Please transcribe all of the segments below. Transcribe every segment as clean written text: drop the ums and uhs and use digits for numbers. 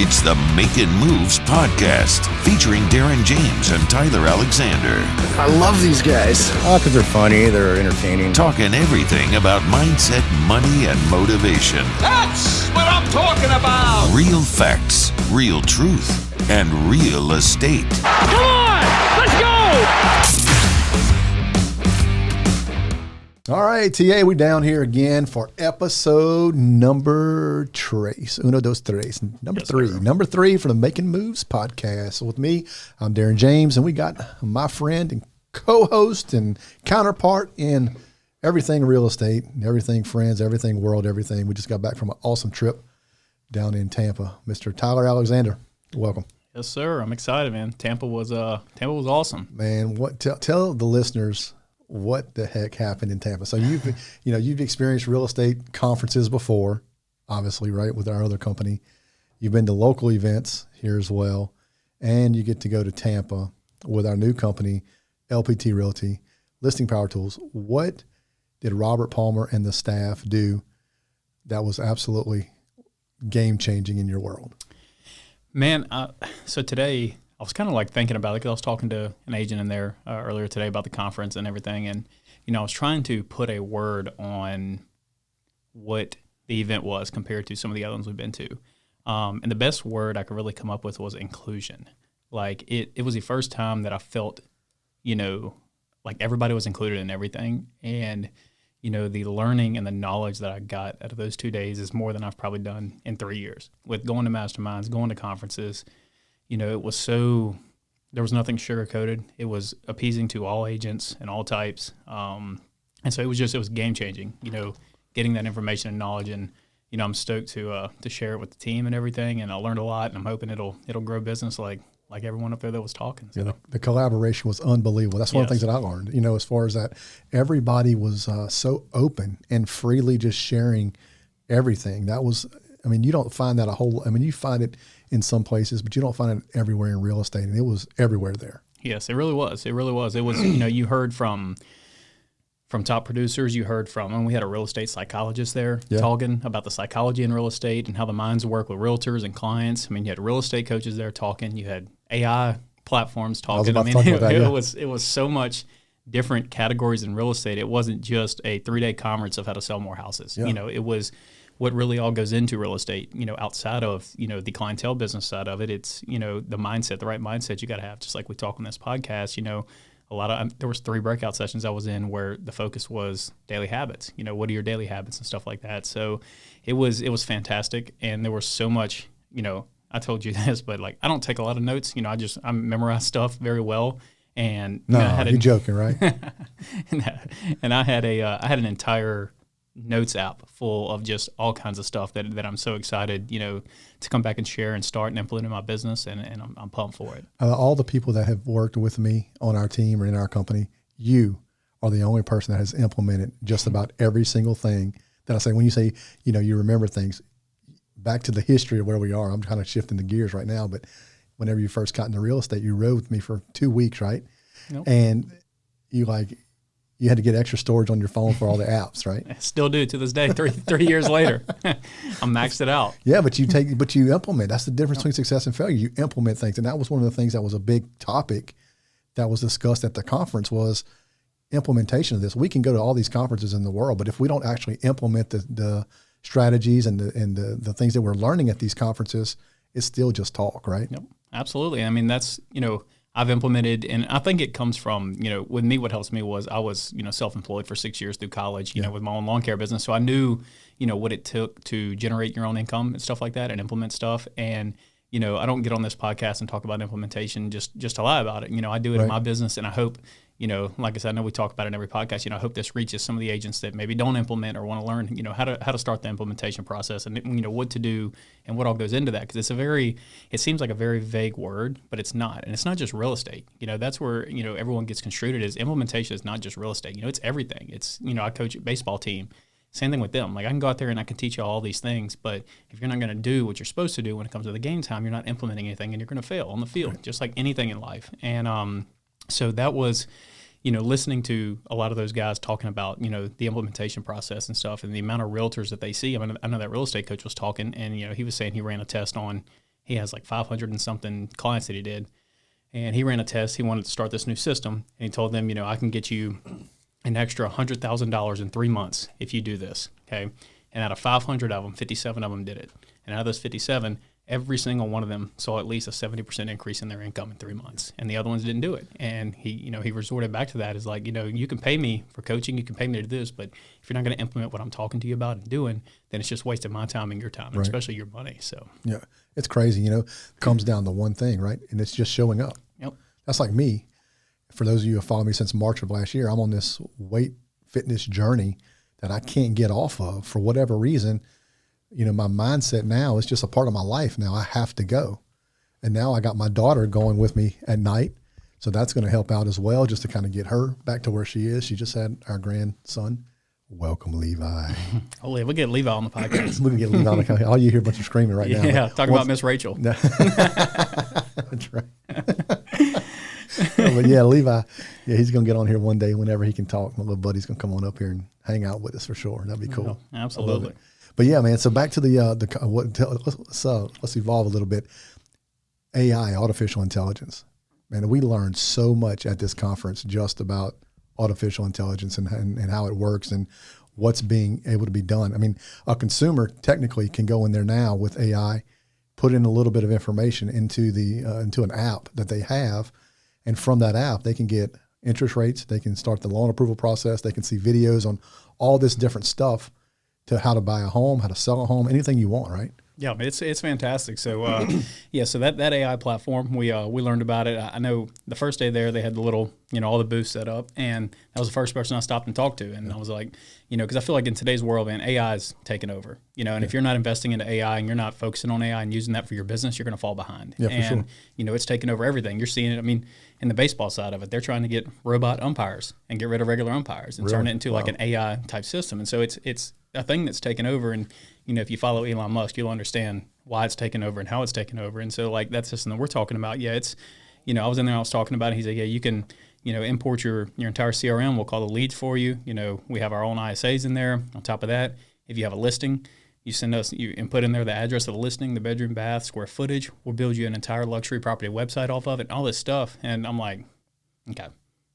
It's the Makin Moves podcast featuring Darren James and Tyler Alexander. I love these guys. Because they're funny, they're entertaining. Talking everything about mindset, money, and motivation. That's what I'm talking about. Real facts, real truth, and real estate. Come on, let's go. All right, TA, we down here again for episode number tres. Uno, dos, tres. Number three. Sir. Number three for the Making Moves podcast. So with me, I'm Darren James, and we got my friend and co-host and counterpart in everything real estate, everything friends, everything world, everything. We just got back from an awesome trip down in Tampa. Mr. Tyler Alexander, welcome. Yes, sir. I'm excited, man. Tampa was awesome. Man, tell the listeners what the heck happened in Tampa. So you've experienced real estate conferences before, obviously, right, with our other company. You've been to local events here as well, and you get to go to Tampa with our new company, LPT Realty, Listing Power Tools. What did Robert Palmer and the staff do that was absolutely game-changing in your world? Man, so today I was kind of like thinking about it because I was talking to an agent in there earlier today about the conference and everything. And, I was trying to put a word on what the event was compared to some of the other ones we've been to. And the best word I could really come up with was inclusion. Like it was the first time that I felt, like everybody was included in everything. And, the learning and the knowledge that I got out of those 2 days is more than I've probably done in 3 years with going to masterminds, going to conferences. It was there was nothing sugar-coated. It was appeasing to all agents and all types. And so it was game-changing, getting that information and knowledge. And, I'm stoked to share it with the team and everything. And I learned a lot, and I'm hoping it'll grow business like everyone up there that was talking. So. Yeah, the collaboration was unbelievable. That's one of the things that I learned, as far as that everybody was so open and freely just sharing everything. That was, you don't find that you find it in some places, but you don't find it everywhere in real estate, and it was everywhere there. Yes, it really was. It really was. It was, you heard from top producers, and we had a real estate psychologist there talking about the psychology in real estate and how the minds work with realtors and clients. You had real estate coaches there talking. You had AI platforms talking. It was so much different categories in real estate. It wasn't just a 3-day conference of how to sell more houses. Yeah. It was what really all goes into real estate, outside of, the clientele business side of it. It's, the mindset, the right mindset you got to have. Just like we talk on this podcast, there was 3 breakout sessions I was in where the focus was daily habits. What are your daily habits and stuff like that. So it was fantastic. And there was so much, I told you this, but I don't take a lot of notes. I memorize stuff very well. And you're joking, right? and I had an entire notes app full of just all kinds of stuff that I'm so excited, to come back and share and start and implement in my business, and I'm pumped for it. All the people that have worked with me on our team or in our company, you are the only person that has implemented just about every single thing that I say. When you say, you remember things, back to the history of where we are, I'm kind of shifting the gears right now, but whenever you first got into real estate, you rode with me for 2 weeks, right? Nope. And you had to get extra storage on your phone for all the apps, right? I still do to this day, 3 years later. I'm maxed it out. Yeah, but you implement. That's the difference between success and failure. You implement things. And that was one of the things that was a big topic that was discussed at the conference was implementation of this. We can go to all these conferences in the world, but if we don't actually implement the strategies and the things that we're learning at these conferences, it's still just talk, right? Yep, absolutely. That's, I've implemented, and I think it comes from, with me, what helps me was I was, self-employed for 6 years through college, with my own lawn care business. So I knew, what it took to generate your own income and stuff like that and implement stuff. And, I don't get on this podcast and talk about implementation just to lie about it. I do it in my business, and I hope, like I said, I know we talk about it in every podcast, I hope this reaches some of the agents that maybe don't implement or want to learn, how to start the implementation process and, what to do and what all goes into that. Because it seems like a very vague word, but it's not. And it's not just real estate. That's where, everyone gets construed it as implementation is not just real estate. It's everything. It's, I coach a baseball team. Same thing with them. I can go out there and I can teach you all these things, but if you're not going to do what you're supposed to do when it comes to the game time, you're not implementing anything and you're going to fail on the field, just like anything in life. And so that was, listening to a lot of those guys talking about, the implementation process and stuff and the amount of realtors that they see. I know that real estate coach was talking and, he was saying he ran a test on He has like 500 and something clients that he did. And he ran a test. He wanted to start this new system. And he told them, I can get you an extra $100,000 in 3 months if you do this. Okay. And out of 500 of them, 57 of them did it. And out of those 57, every single one of them saw at least a 70% increase in their income in 3 months. And the other ones didn't do it. And he resorted back to that as like, you can pay me for coaching, you can pay me to do this, but if you're not going to implement what I'm talking to you about and doing, then it's just wasting my time and your time, and especially your money. So yeah, it's crazy. It comes down to one thing, right? And it's just showing up. Yep. That's like me. For those of you who have followed me since March of last year, I'm on this weight fitness journey that I can't get off of for whatever reason. My mindset now is just a part of my life now. I have to go. And now I got my daughter going with me at night. So that's going to help out as well, just to kind of get her back to where she is. She just had our grandson. Welcome, Levi. Oh, we'll get Levi on the podcast. We can get Levi on the podcast. All you hear a bunch of screaming right now. Yeah, talking about Miss Rachel. That's right. But yeah, Levi, he's going to get on here one day whenever he can talk. My little buddy's going to come on up here and hang out with us for sure. That'd be cool. Oh, absolutely. But yeah, man. So back to let's evolve a little bit. AI, artificial intelligence. Man, we learned so much at this conference just about artificial intelligence and how it works and what's being able to be done. I mean, a consumer technically can go in there now with AI, put in a little bit of information into an app that they have, and from that app they can get interest rates. They can start the loan approval process. They can see videos on all this different stuff to how to buy a home, how to sell a home, anything you want, right? Yeah, it's fantastic. So so that AI platform, we learned about it. I know the first day there they had the little, all the booths set up, and that was the first person I stopped and talked to, and I was like, because I feel like in today's world, man, AI is taking over, and if you're not investing into AI and you're not focusing on AI and using that for your business, you're going to fall behind. Yeah, for sure. It's taking over everything. You're seeing it. I mean, in the baseball side of it, they're trying to get robot umpires and get rid of regular umpires and turn it into like an AI type system, and so it's a thing that's taken over. And if you follow Elon Musk, you'll understand why it's taken over and how it's taken over. And so like that's something that we're talking about. Yeah, it's I was in there, I was talking about it. He's like, yeah, you can import your entire CRM. We'll call the leads for you. We have our own ISAs in there. On top of that, if you have a listing, you send us, you input in there the address of the listing, the bedroom, bath, square footage. We'll build you an entire luxury property website off of it, and all this stuff. And I'm like, okay,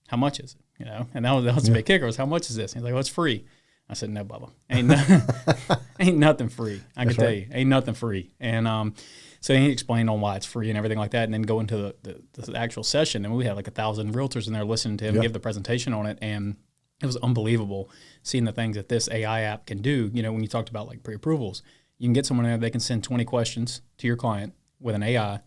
how much is it? And that was the big kicker was, how much is this? And he's like, well, it's free. I said, no, Bubba, ain't nothing free. I can tell you, ain't nothing free. And so he explained on why it's free and everything like that, and then go into the actual session. And we had like 1,000 realtors in there listening to him give the presentation on it, and it was unbelievable seeing the things that this AI app can do. When you talked about like pre-approvals, you can get someone there, they can send 20 questions to your client with an AI,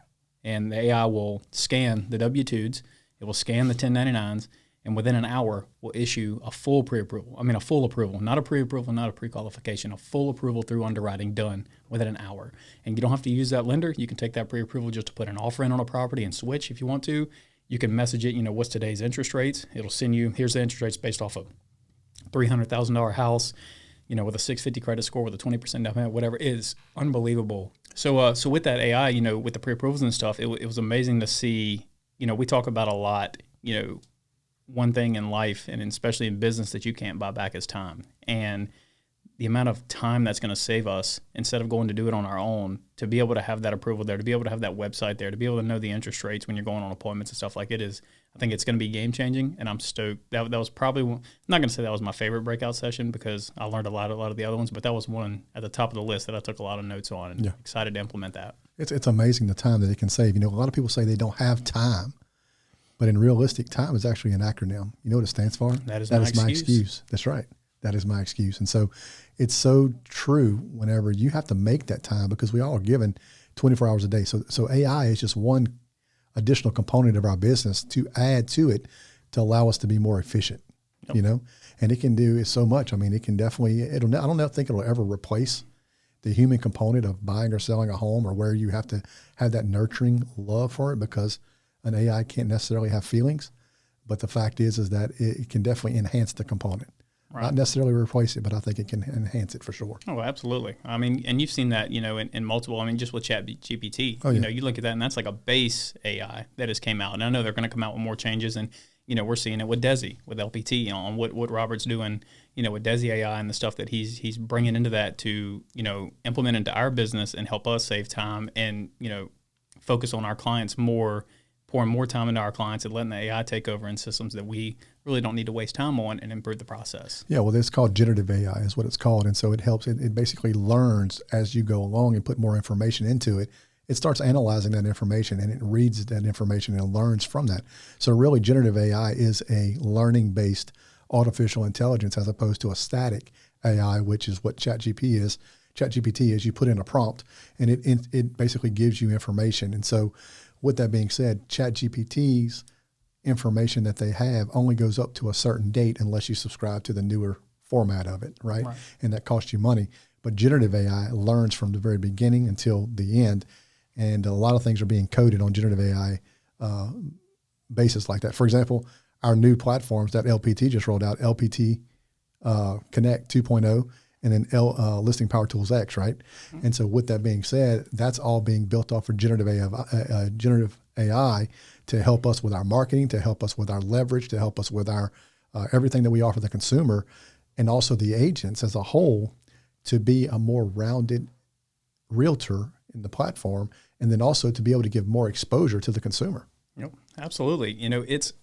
and the AI will scan the W-2s, it will scan the 1099s, and within an hour will issue a full pre-approval. I mean, a full approval, not a pre-approval, not a pre-qualification, a full approval through underwriting done within an hour. And you don't have to use that lender. You can take that pre-approval just to put an offer in on a property and switch if you want to. You can message it, what's today's interest rates. It'll send you, here's the interest rates based off of $300,000 house, with a 650 credit score with a 20% down payment, whatever. It is unbelievable. So with that AI, with the pre-approvals and stuff, it was amazing to see, we talk about a lot, one thing in life, and especially in business, that you can't buy back is time. And the amount of time that's going to save us instead of going to do it on our own, to be able to have that approval there, to be able to have that website there, to be able to know the interest rates when you're going on appointments and stuff like it is, I think it's going to be game changing. And I'm stoked. That was probably, I'm not going to say that was my favorite breakout session because I learned a lot of the other ones, but that was one at the top of the list that I took a lot of notes on, and excited to implement that. It's amazing the time that it can save. A lot of people say they don't have time. But in realistic, time is actually an acronym. You know what it stands for? That is my excuse. That's right. That is my excuse. And so it's so true whenever you have to make that time, because we all are given 24 hours a day. So AI is just one additional component of our business to add to it to allow us to be more efficient, and it can do so much. I mean, it can definitely, I don't think it'll ever replace the human component of buying or selling a home, or where you have to have that nurturing love for it, because an AI can't necessarily have feelings, but the fact is that it can definitely enhance the component. Right. Not necessarily replace it, but I think it can enhance it for sure. Oh, absolutely. I mean, and you've seen that, in multiple, just with ChatGPT, you look at that and that's like a base AI that has came out. And I know they're going to come out with more changes, and, we're seeing it with Desi, with LPT, on what Robert's doing, with Desi AI and the stuff that he's bringing into that to, implement into our business and help us save time and, focus on our clients more, pouring more time into our clients and letting the AI take over in systems that we really don't need to waste time on and improve the process. Yeah, well, it's called generative AI is what it's called. And so it helps, it basically learns as you go along and put more information into it. It starts analyzing that information and it reads that information and learns from that. So really generative AI is a learning-based artificial intelligence as opposed to a static AI, which is what ChatGPT is. ChatGPT is you put in a prompt and it basically gives you information. And so with that being said, ChatGPT's information that they have only goes up to a certain date unless you subscribe to the newer format of it, right? And that costs you money. But generative AI learns from the very beginning until the end. And a lot of things are being coded on generative AI basis like that. For example, our new platforms that LPT just rolled out, LPT Connect 2.0, and then Listing Power Tools X, right? And so with that being said, that's all being built off of generative AI to help us with our marketing, to help us with our leverage, to help us with our everything that we offer the consumer, and also the agents as a whole, to be a more rounded realtor in the platform, and then also to be able to give more exposure to the consumer. Yep, absolutely.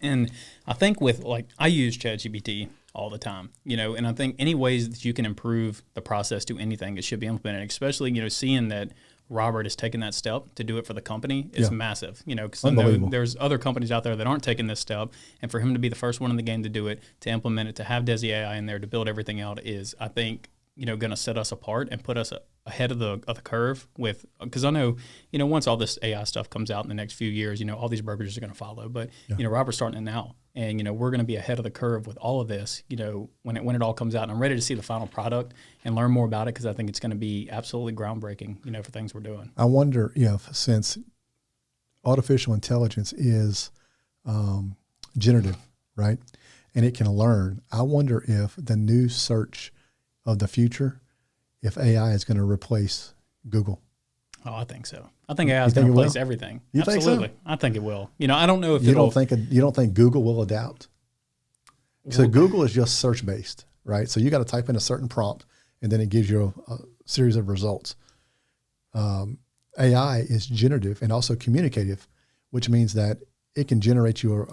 And I think with I use ChatGPT all the time, and I think any ways that you can improve the process to anything, it should be implemented, especially, seeing that Robert is taking that step to do it for the company is massive, because I know there's other companies out there that aren't taking this step, and for him to be the first one in the game to do it, to implement it, to have Desi AI in there, to build everything out is, I think, going to set us apart and put us ahead of the curve because I know, once all this AI stuff comes out in the next few years, all these brokerages are going to follow, but Robert's starting it now, and we're going to be ahead of the curve with all of this, when it all comes out, and I'm ready to see the final product and learn more about it, because I think it's going to be absolutely groundbreaking, for things we're doing. I wonder if, since artificial intelligence is generative, right, and it can learn, I wonder if the new search of the future, if AI is going to replace Google. Oh, I think so. I think AI is going to replace everything. Absolutely. Think so? I think it will. I don't know if you don't think Google will adapt. So Google is just search based, right? So you got to type in a certain prompt, and then it gives you a series of results. AI is generative and also communicative, which means that it can generate you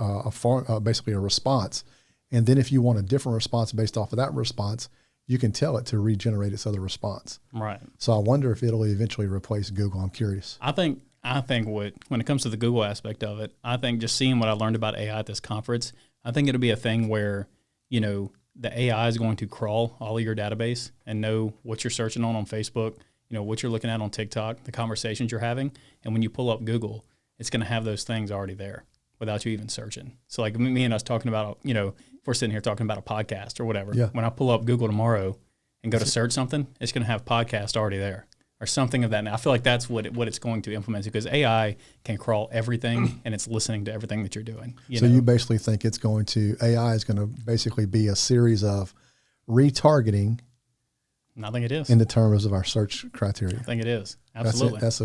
basically a response, and then if you want a different response based off of that response, you can tell it to regenerate its other response. Right. So I wonder if it'll eventually replace Google. I'm curious. I think when it comes to the Google aspect of it, I think just seeing what I learned about AI at this conference, I think it'll be a thing where, the AI is going to crawl all of your database and know what you're searching on Facebook, what you're looking at on TikTok, the conversations you're having. And when you pull up Google, it's going to have those things already there without you even searching. So like me and us talking about, if we're sitting here talking about a podcast or whatever, when I pull up Google tomorrow and go to search something, it's going to have podcast already there or something of that. And I feel like that's what it's going to implement, because AI can crawl everything and it's listening to everything that you're doing. You basically think AI is going to basically be a series of retargeting. I think it is. In the terms of our search criteria. I think it is. Absolutely. That's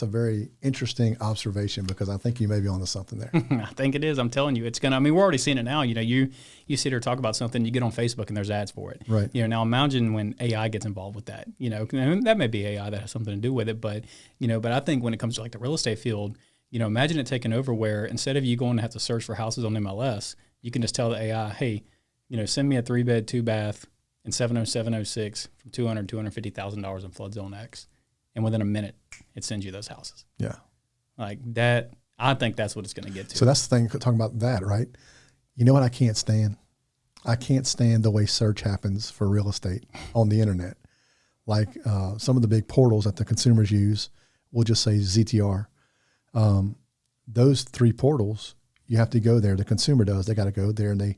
a very interesting observation, because I think you may be onto something there. I think it is. I'm telling you, it's going to, we're already seeing it now. You sit here talk about something, you get on Facebook and there's ads for it. Right. Now imagine when AI gets involved with that, and that may be AI that has something to do with it, but I think when it comes to the real estate field, imagine it taking over where instead of you going to have to search for houses on MLS, you can just tell the AI, hey, send me a 3-bed, 2-bath, in 70706 from $250,000 in flood zone X. And within a minute, it sends you those houses. Yeah. Like that, I think that's what it's going to get to. So that's the thing, talking about that, right? You know what I can't stand? I can't stand the way search happens for real estate on the internet. Like some of the big portals that the consumers use, we'll just say ZTR. Those 3 portals, you have to go there. The consumer does. They got to go there, and they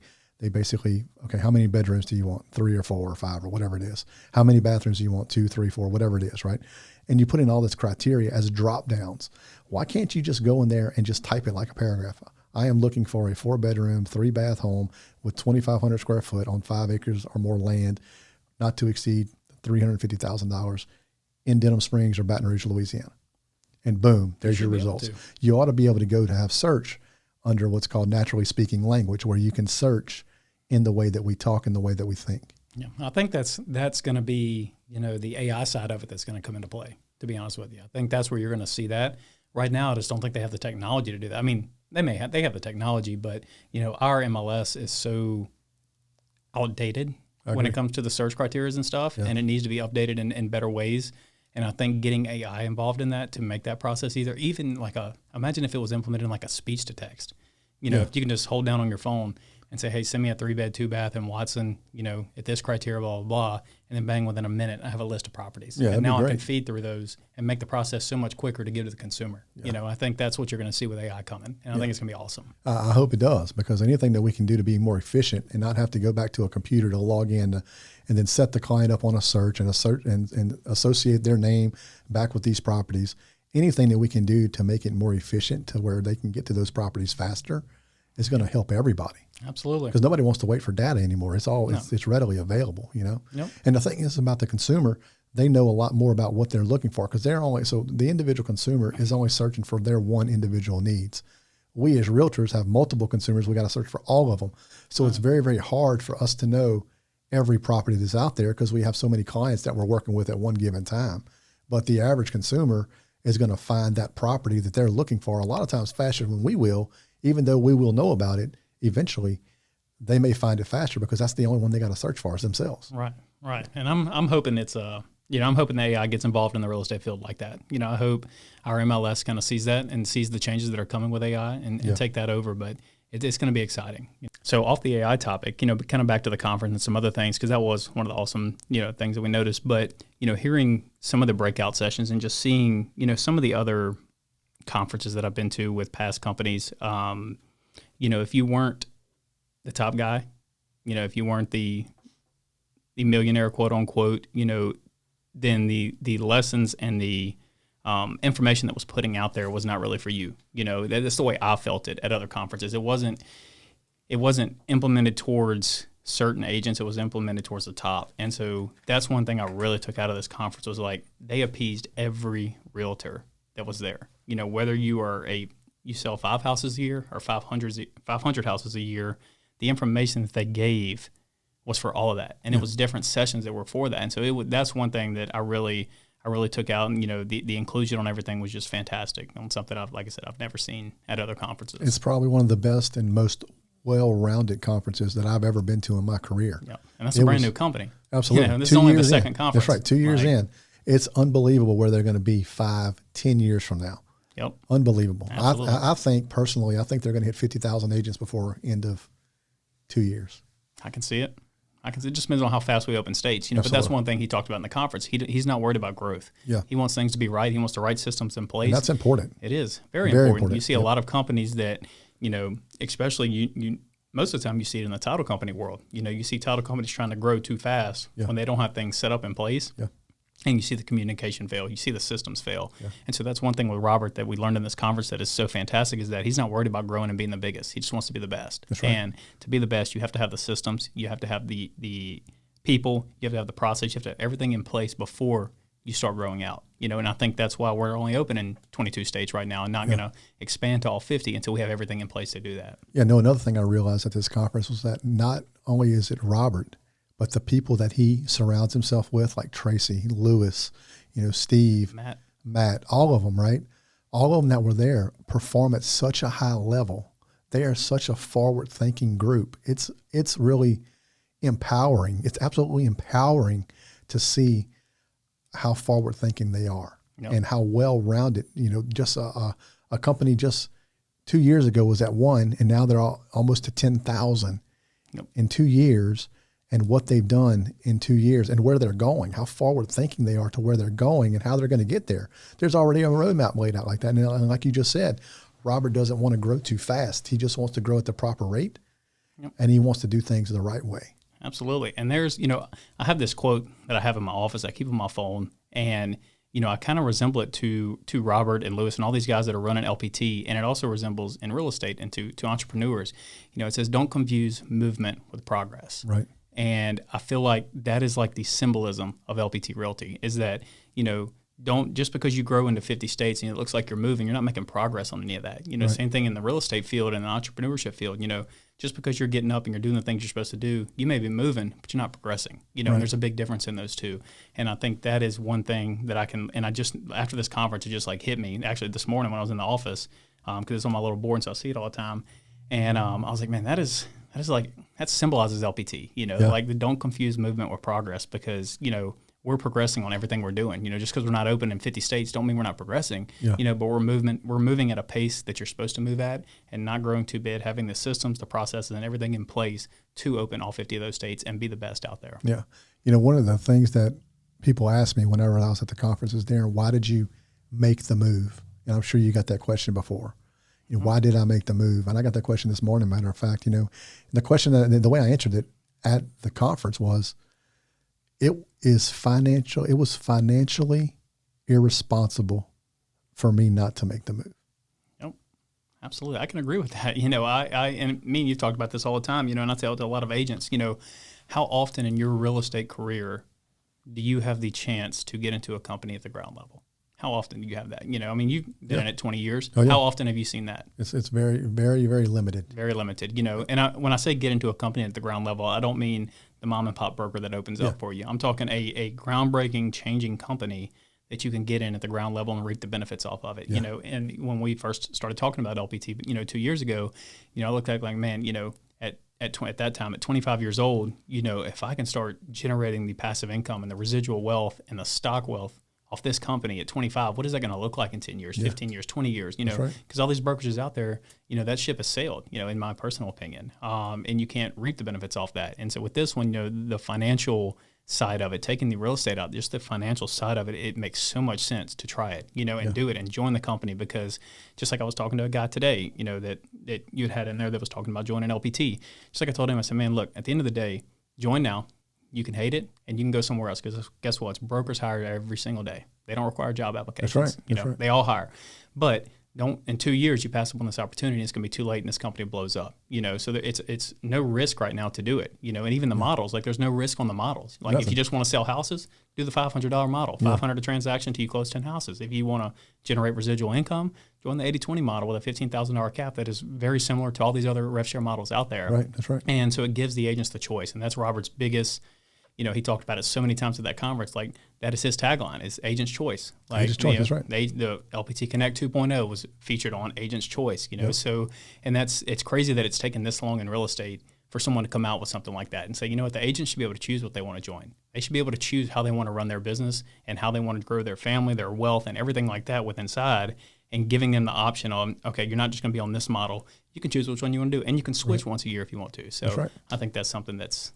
basically, okay, how many bedrooms do you want? 3 or 4 or 5 or whatever it is. How many bathrooms do you want? 2, 3, 4, whatever it is, right? And you put in all this criteria as drop downs. Why can't you just go in there and just type it like a paragraph? I am looking for a 4-bedroom, 3-bath home with 2,500 square foot on 5 acres or more land, not to exceed $350,000 in Denham Springs or Baton Rouge, Louisiana. And boom, there's your results. You ought to be able to go to have search under what's called naturally speaking language, where you can search in the way that we talk and the way that we think. Yeah, I think that's going to be, the AI side of it that's going to come into play, to be honest with you. I think that's where you're going to see that, right now, I just don't think they have the technology to do that. I mean, they have the technology, but our MLS is so outdated when it comes to the search criteria and stuff, and it needs to be updated in better ways. And I think getting AI involved in that to make that process even like imagine if it was implemented in like a speech to text. If you can just hold down on your phone and say, hey, send me a 3-bed, 2-bath in Watson, at this criteria, blah, blah, blah. And then bang, within a minute, I have a list of properties. Yeah, and now I can feed through those and make the process so much quicker to give to the consumer. Yeah. I think that's what you're going to see with AI coming. And I think it's going to be awesome. I hope it does, because anything that we can do to be more efficient and not have to go back to a computer to log in and then set the client up on a search and associate their name back with these properties, anything that we can do to make it more efficient to where they can get to those properties faster is going to help everybody. Absolutely. Because nobody wants to wait for data anymore. It's it's readily available, Yep. And the thing is about the consumer, they know a lot more about what they're looking for, because the individual consumer is only searching for their one individual needs. We as realtors have multiple consumers. We got to search for all of them. So it's very, very hard for us to know every property that's out there, because we have so many clients that we're working with at one given time. But the average consumer is going to find that property that they're looking for a lot of times faster than we will. Even though we will know about it eventually, they may find it faster because that's the only one they got to search for is themselves. Right. And I'm hoping it's I'm hoping the AI gets involved in the real estate field like that. I hope our MLS kind of sees that and sees the changes that are coming with AI and take that over. But it's going to be exciting. So off the AI topic, kind of back to the conference and some other things, because that was one of the awesome, things that we noticed. But, hearing some of the breakout sessions and just seeing, some of the other conferences that I've been to with past companies, if you weren't the top guy, if you weren't the millionaire, quote unquote, then the lessons and the information that was putting out there was not really for you. That's the way I felt it at other conferences. It wasn't implemented towards certain agents. It was implemented towards the top. And so that's one thing I really took out of this conference was like they appeased every realtor that was there. Whether you sell 5 houses a year or 500 houses a year, the information that they gave was for all of that. And it was different sessions that were for that. And so that's one thing that I really took out. And, the inclusion on everything was just fantastic. And something I've never seen at other conferences. It's probably one of the best and most well-rounded conferences that I've ever been to in my career. Yeah. And that's a brand new company. Absolutely. This is only the second conference. That's right. 2 years in. It's unbelievable where they're going to be 5, 10 years from now. Yep. Unbelievable. I think personally, they're going to hit 50,000 agents before end of 2 years. I can see it. It just depends on how fast we open states, But that's one thing he talked about in the conference. He's not worried about growth. Yeah. He wants things to be right. He wants the right systems in place. And that's important. It is very important. You see a lot of companies that, especially you most of the time you see it in the title company world. You see title companies trying to grow too fast when they don't have things set up in place. Yeah. And you see the communication fail. You see the systems fail. Yeah. And so that's one thing with Robert that we learned in this conference that is so fantastic is that he's not worried about growing and being the biggest. He just wants to be the best. That's right. And to be the best, you have to have the systems. You have to have the people. You have to have the process. You have to have everything in place before you start growing out. And I think that's why we're only open in 22 states right now and not going to expand to all 50 until we have everything in place to do that. Yeah, no, another thing I realized at this conference was that not only is it Robert, but the people that he surrounds himself with, like Tracy, Lewis, Steve, Matt, all of them, right? All of them that were there perform at such a high level. They are such a forward-thinking group. It's really empowering. It's absolutely empowering to see how forward-thinking they are and how well-rounded. Just a company just 2 years ago was at 1, and now they're almost to 10,000 in 2 years. And what they've done in 2 years and where they're going, how forward thinking they are to where they're going and how they're going to get there. There's already a roadmap laid out like that. And like you just said, Robert doesn't want to grow too fast. He just wants to grow at the proper rate and he wants to do things the right way. Absolutely. And there's, I have this quote that I have in my office. I keep on my phone and, I kind of resemble it to Robert and Lewis and all these guys that are running LPT. And it also resembles in real estate and to entrepreneurs. It says, don't confuse movement with progress. Right. And I feel like that is like the symbolism of LPT Realty is that, don't, just because you grow into 50 states and it looks like you're moving, you're not making progress on any of that. You know, Right. same thing in the real estate field and the entrepreneurship field. You know, just because you're getting up and you're doing the things you're supposed to do, you may be moving, but you're not progressing. You know, Right. and there's a big difference in those two. And I think that is one thing that I can, and I just, after this conference, it just like hit me. Actually, this morning when I was in the office, because it's on my little board, and so I see it all the time. And I was like, man, that symbolizes LPT, you know, Yeah. like don't confuse movement with progress, because, you know, we're progressing on everything we're doing. You know, just because we're not open in 50 states don't mean we're not progressing. Yeah. You know, but we're moving at a pace that you're supposed to move at, and not growing too big, having the systems, the processes, and everything in place to open all 50 of those states and be the best out there. Yeah. You know, one of the things that people ask me whenever I was at the conference is, Darren, why did you make the move? And I'm sure you got that question before. You know, why did I make the move? And I got that question this morning, matter of fact. You know, the question, the way I answered it at the conference was, it was financially irresponsible for me not to make the move. Yep, absolutely. I can agree with that. You know, and me and you've talked about this all the time, you know, and I tell to a lot of agents, you know, how often in your real estate career do you have the chance to get into a company at the ground level? How often do you have that? You know, I mean, you've been in it 20 years. Oh, yeah. How often have you seen that? It's very, very, very limited. Very limited, you know. And when I say get into a company at the ground level, I don't mean the mom and pop broker that opens up for you. I'm talking a groundbreaking, changing company that you can get in at the ground level and reap the benefits off of it. You know, and when we first started talking about LPT, you know, 2 years ago, you know, I looked at it like, man, you know, at that time, at 25 years old, you know, if I can start generating the passive income and the residual wealth and the stock wealth off this company at 25, what is that going to look like in 10 years, 15 years, 20 years, you know, because all these brokerages out there, you know, that ship has sailed, you know, in my personal opinion, and you can't reap the benefits off that. And so with this one, you know, the financial side of it, taking the real estate out, just the financial side of it, it makes so much sense to try it, you know, and do it and join the company, because just like I was talking to a guy today, you know, that you'd had in there that was talking about joining LPT. Just like I told him, I said, man, look, at the end of the day, join now. You can hate it, and you can go somewhere else, because guess what? Brokers hire every single day. They don't require job applications. That's right. You know, they all hire. But don't, in 2 years, you pass up on this opportunity, it's going to be too late, and this company blows up. You know, so it's no risk right now to do it. You know, and even the models, like there's no risk on the models. Like if you just want to sell houses, do the $500 model, $500 a transaction till you close 10 houses. If you want to generate residual income, join the 80-20 model with a $15,000 cap that is very similar to all these other rev share models out there. Right. That's right. And so it gives the agents the choice, and that's Robert's biggest. You know, he talked about it so many times at that conference. Like, that is his tagline, is Agent's Choice. Like, Agent's Choice, that's right. The LPT Connect 2.0 was featured on Agent's Choice, you know. So, and it's crazy that it's taken this long in real estate for someone to come out with something like that and say, you know what, the agent should be able to choose what they want to join. They should be able to choose how they want to run their business and how they want to grow their family, their wealth, and everything like that with inside, and giving them the option of, okay, you're not just going to be on this model. You can choose which one you want to do, and you can switch once a year if you want to. So I think that's something that's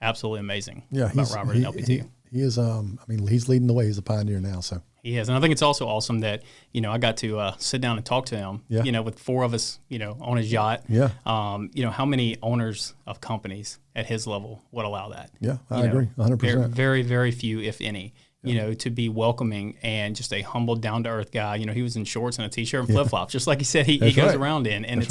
absolutely amazing about Robert and LPT. He is, I mean, he's leading the way. He's a pioneer now. So he is. And I think it's also awesome that, you know, I got to sit down and talk to him, you know, with 4 of us, you know, on his yacht. Yeah. You know, how many owners of companies at his level would allow that? Yeah, I agree, 100%. Very, very few, if any. You know, to be welcoming and just a humble, down-to-earth guy. You know, he was in shorts and a T-shirt and flip-flops, just like he said he goes around in. And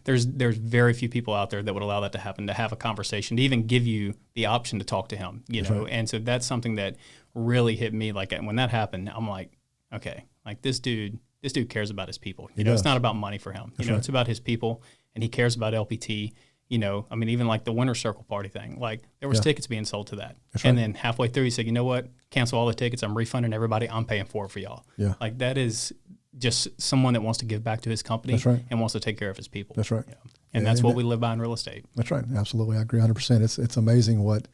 there's very few people out there that would allow that to happen, to have a conversation, to even give you the option to talk to him, you know. And so that's something that really hit me. Like, when that happened, I'm like, okay, like this dude cares about his people. You know, it's not about money for him. You know, it's about his people, and he cares about LPT. You know, I mean, even like the winter circle party thing, like there was tickets being sold to that. And then halfway through, he said, you know what, cancel all the tickets. I'm refunding everybody. I'm paying for it for y'all. Yeah. Like that is just someone that wants to give back to his company and wants to take care of his people. That's right. You know? And that's what we live by in real estate. That's right. Absolutely. I agree 100%. It's amazing what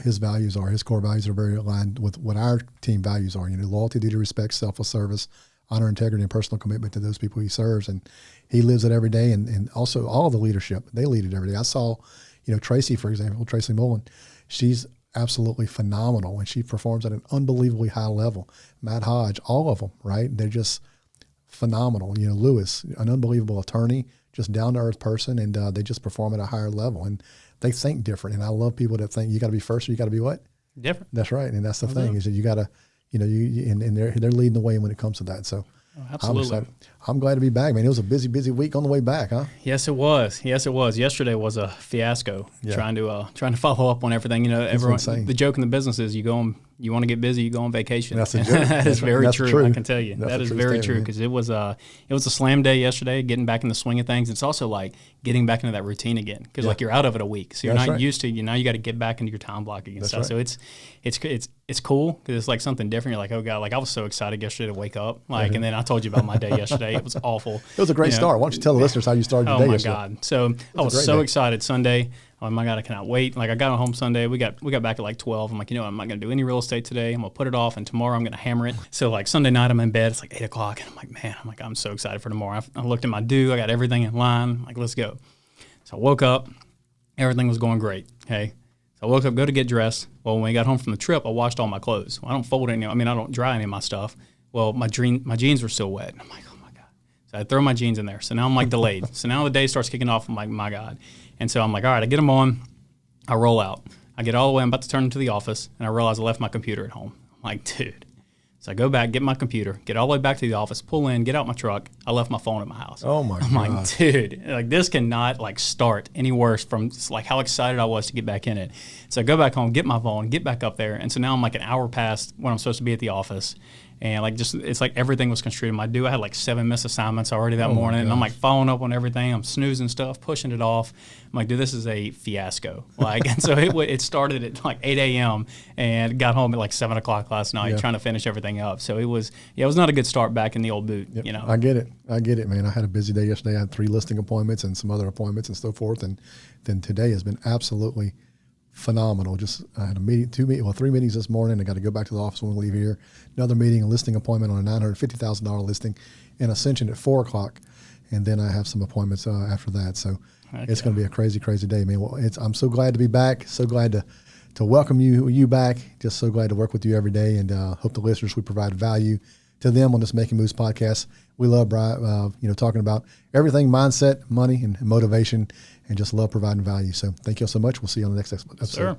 his values are. His core values are very aligned with what our team values are. You know, loyalty, duty, respect, selfless service, honor, integrity, and personal commitment to those people he serves. And he lives it every day. And also all the leadership, they lead it every day. I saw, you know, Tracy, for example, Tracy Mullen, she's absolutely phenomenal, and she performs at an unbelievably high level. Matt Hodge, all of them, right? They're just phenomenal. You know, Lewis, an unbelievable attorney, just down-to-earth person, and they just perform at a higher level. And they think different. And I love people that think you got to be first or you got to be what? Different. That's right. And that's the thing is that you got to, you know, and they're leading the way when it comes to that. So absolutely. I'm glad to be back, man. It was a busy week on the way back, huh? Yes, it was. Yesterday was a fiasco trying to follow up on everything. You know, everyone. The joke in the business is you go on you want to get busy, you go on vacation. That's a joke. That is very That's true. true. I can tell you That's that a is true very statement, true man. because it was a slam day yesterday. Getting back in the swing of things. It's also like getting back into that routine again because like you're out of it a week, so you're That's not right. used to. Now you got to get back into your time blocking and That's stuff. right. So it's cool because it's like something different. You're like, oh god, like I was so excited yesterday to wake up, like, and then I told you about my day yesterday. It was awful. It was a great start. Why don't you tell the listeners how you started your Oh day my yesterday? god! So I was great so day. excited Sunday. Oh my god, I cannot wait! Like I got home Sunday. We got back at like 12. I'm like, you know what? I'm not gonna do any real estate today. I'm gonna put it off, and tomorrow I'm gonna hammer it. So like Sunday night, I'm in bed. It's like 8 o'clock, and I'm like, man, I'm so excited for tomorrow. I looked at my due. I got everything in line. I'm like, let's go. So I woke up. Everything was going great. Okay. So I woke up, go to get dressed. Well, when we got home from the trip, I washed all my clothes. Well, I don't fold any. I mean, I don't dry any of my stuff. Well, my jeans were still wet. I'm like, oh my god. So I throw my jeans in there. So now I'm like delayed. So now the day starts kicking off. I'm like, my god. And so I'm like, all right, I get them on. I roll out. I get all the way. I'm about to turn into the office, and I realize I left my computer at home. I'm like, dude. So I go back, get my computer, get all the way back to the office, pull in, get out my truck. I left my phone at my house. Oh my I'm God. like, dude, like this cannot like start any worse from just, like how excited I was to get back in it. So I go back home, get my phone, get back up there, and so now I'm like an hour past when I'm supposed to be at the office. And like just it's like everything was construed. My due, I had like 7 missed assignments already that morning, and I'm like following up on everything. I'm snoozing stuff, pushing it off. I'm like, dude, this is a fiasco. Like, and so it started at like 8 a.m. and got home at like 7 o'clock last night, trying to finish everything up. So it was not a good start back in the old boot. Yep. You know, I get it, man. I had a busy day yesterday. I had 3 listing appointments and some other appointments and so forth, and then today has been absolutely phenomenal. Just I had a meeting, 3 meetings this morning. I got to go back to the office when we leave here. Another meeting, a listing appointment on a $950,000 listing in Ascension at 4 o'clock, and then I have some appointments after that. So it's going to be a crazy, crazy day, man. Well, I'm so glad to be back. So glad to welcome you back. Just so glad to work with you every day, and hope the listeners we provide value to them on this Making Moves podcast. We love talking about everything mindset, money, and motivation, and just love providing value. So thank you all so much. We'll see you on the next episode. sir.